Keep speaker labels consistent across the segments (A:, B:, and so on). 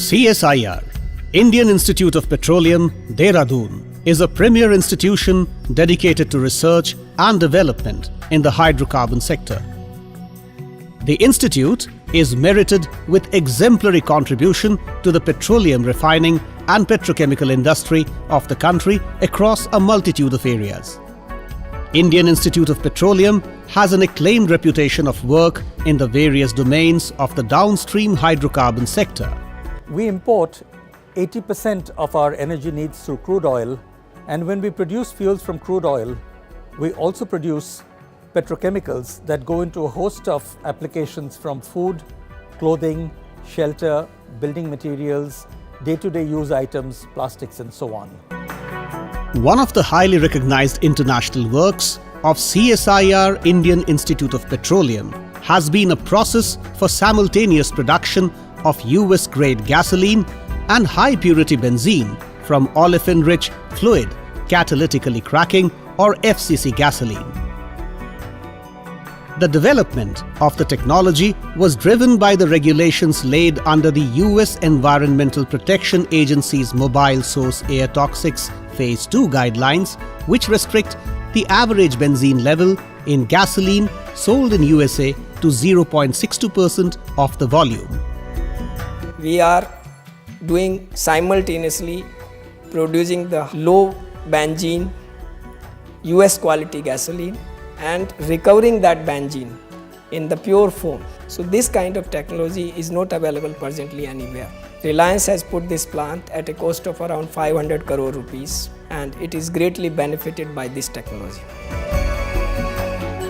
A: CSIR, Indian Institute of Petroleum, Dehradun, is a premier institution dedicated to research and development in the hydrocarbon sector. The institute is merited with exemplary contribution to the petroleum refining and petrochemical industry of the country across a multitude of areas. Indian Institute of Petroleum has an acclaimed reputation of work in the various domains of the downstream hydrocarbon sector.
B: We import 80% of our energy needs through crude oil, and when we produce fuels from crude oil, we also produce petrochemicals that go into a host of applications from food, clothing, shelter, building materials, day-to-day use items, plastics and so on.
A: One of the highly recognized international works of CSIR Indian Institute of Petroleum has been a process for simultaneous production of US-grade gasoline and high-purity benzene from olefin-rich fluid catalytically cracking or FCC gasoline. The development of the technology was driven by the regulations laid under the US Environmental Protection Agency's Mobile Source Air Toxics Phase 2 guidelines, which restrict the average benzene level in gasoline sold in USA to 0.62% of the volume.
C: We are doing simultaneously producing the low benzene US quality gasoline and recovering that benzene in the pure form. So this kind of technology is not available presently anywhere. Reliance has put this plant at a cost of around 500 crore rupees, and it is greatly benefited by this technology.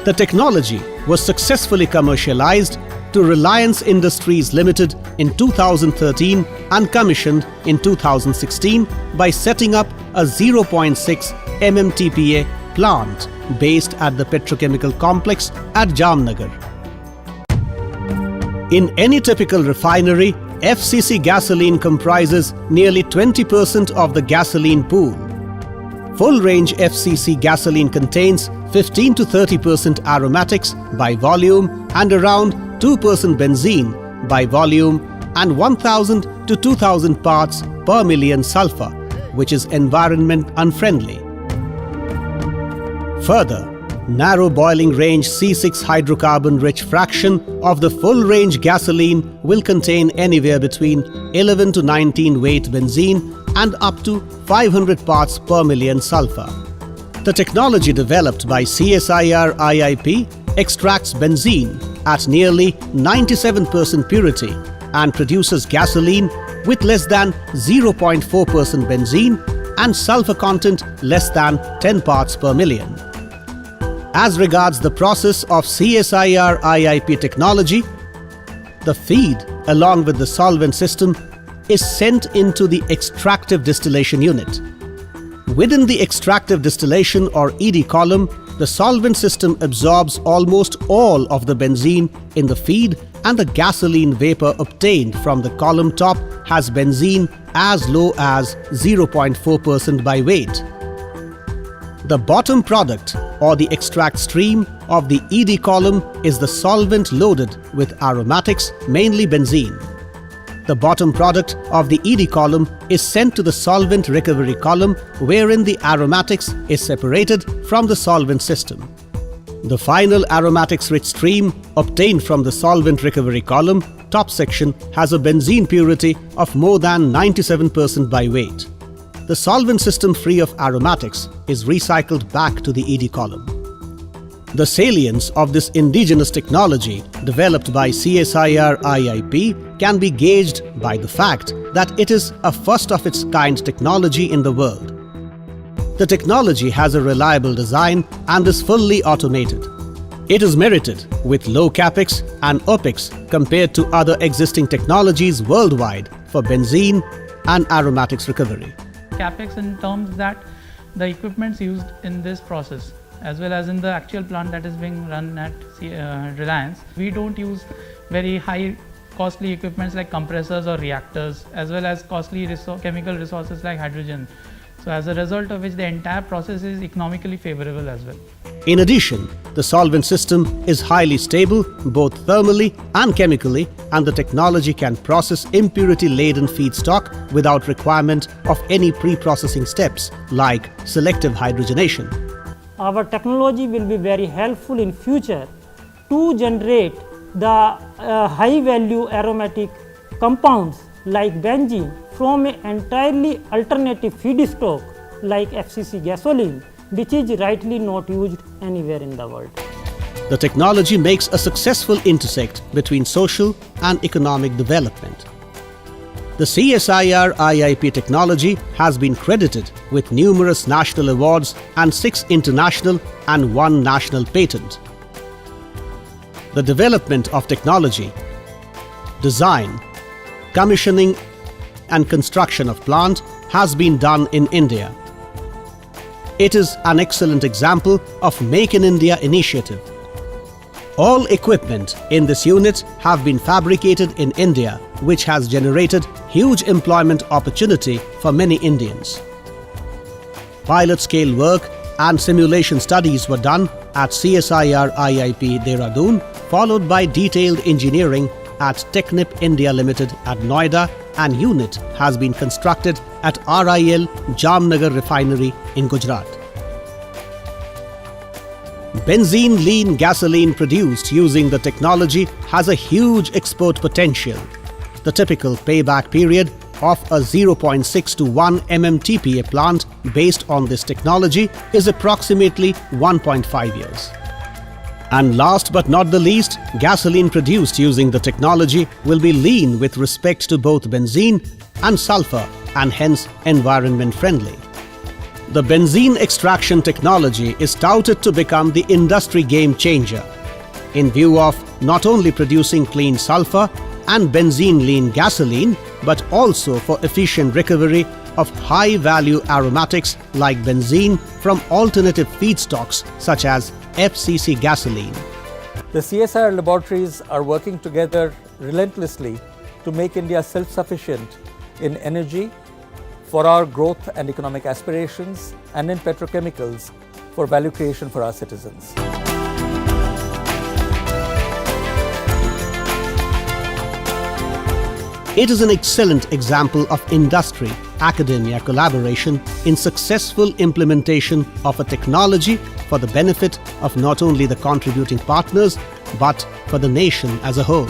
A: The technology was successfully commercialized to Reliance Industries Limited in 2013 and commissioned in 2016 by setting up a 0.6 MMTPA plant based at the petrochemical complex at Jamnagar. In any typical refinery, FCC gasoline comprises nearly 20% of the gasoline pool. Full-range FCC gasoline contains 15 to 30% aromatics by volume and around 2% benzene by volume and 1000 to 2000 parts per million sulfur, which is environment unfriendly. Further, narrow boiling range C6 hydrocarbon-rich fraction of the full-range gasoline will contain anywhere between 11 to 19 weight benzene and up to 500 parts per million sulfur. The technology developed by CSIR IIP extracts benzene at nearly 97% purity and produces gasoline with less than 0.4% benzene and sulfur content less than 10 parts per million. As regards the process of CSIR IIP technology, the feed along with the solvent system is sent into the extractive distillation unit. Within the extractive distillation or ED column, the solvent system absorbs almost all of the benzene in the feed, and the gasoline vapor obtained from the column top has benzene as low as 0.4% by weight. The bottom product or the extract stream of the ED column is the solvent loaded with aromatics, mainly benzene. The bottom product of the ED column is sent to the solvent recovery column, wherein the aromatics is separated from the solvent system. The final aromatics-rich stream obtained from the solvent recovery column top section has a benzene purity of more than 97% by weight. The solvent system free of aromatics is recycled back to the ED column. The salience of this indigenous technology developed by CSIR IIP can be gauged by the fact that it is a first-of-its-kind technology in the world. The technology has a reliable design and is fully automated. It is merited with low capex and opex compared to other existing technologies worldwide for benzene and aromatics recovery.
D: Capex in terms that the equipments used in this process as well as in the actual plant that is being run at Reliance, we don't use very high costly equipments like compressors or reactors, as well as costly chemical resources like hydrogen. So as a result of which the entire process is economically favorable as well.
A: In addition, the solvent system is highly stable both thermally and chemically, and the technology can process impurity-laden feedstock without requirement of any pre-processing steps like selective hydrogenation.
E: Our technology will be very helpful in future to generate the high value aromatic compounds like benzene from an entirely alternative feedstock like Fcc gasoline, which is rightly not used anywhere in the world.
A: The technology makes a successful intersect between social and economic development. The CSIR IIP technology has been credited with numerous national awards and 6 international and 1 national patent. The development of technology, design, commissioning and construction of plant has been done in India. It is an excellent example of Make in India initiative. All equipment in this unit have been fabricated in India, which has generated huge employment opportunity for many Indians. Pilot scale work and simulation studies were done at CSIR IIP Dehradun, followed by detailed engineering at Technip India Limited at Noida, and unit has been constructed at RIL Jamnagar Refinery in Gujarat. Benzene lean gasoline produced using the technology has a huge export potential. The typical payback period of a 0.6 to 1 MMTPA plant based on this technology is approximately 1.5 years. And last but not the least, gasoline produced using the technology will be lean with respect to both benzene and sulfur, and hence environment friendly. The benzene extraction technology is touted to become the industry game changer in view of not only producing clean sulfur and benzene lean gasoline, but also for efficient recovery of high value aromatics like benzene from alternative feedstocks such as Fcc Gasoline.
B: The CSIR laboratories are working together relentlessly to make India self-sufficient in energy for our growth and economic aspirations, and in petrochemicals for value creation for our citizens.
A: It is an excellent example of industry-academia collaboration in successful implementation of a technology for the benefit of not only the contributing partners, but for the nation as a whole.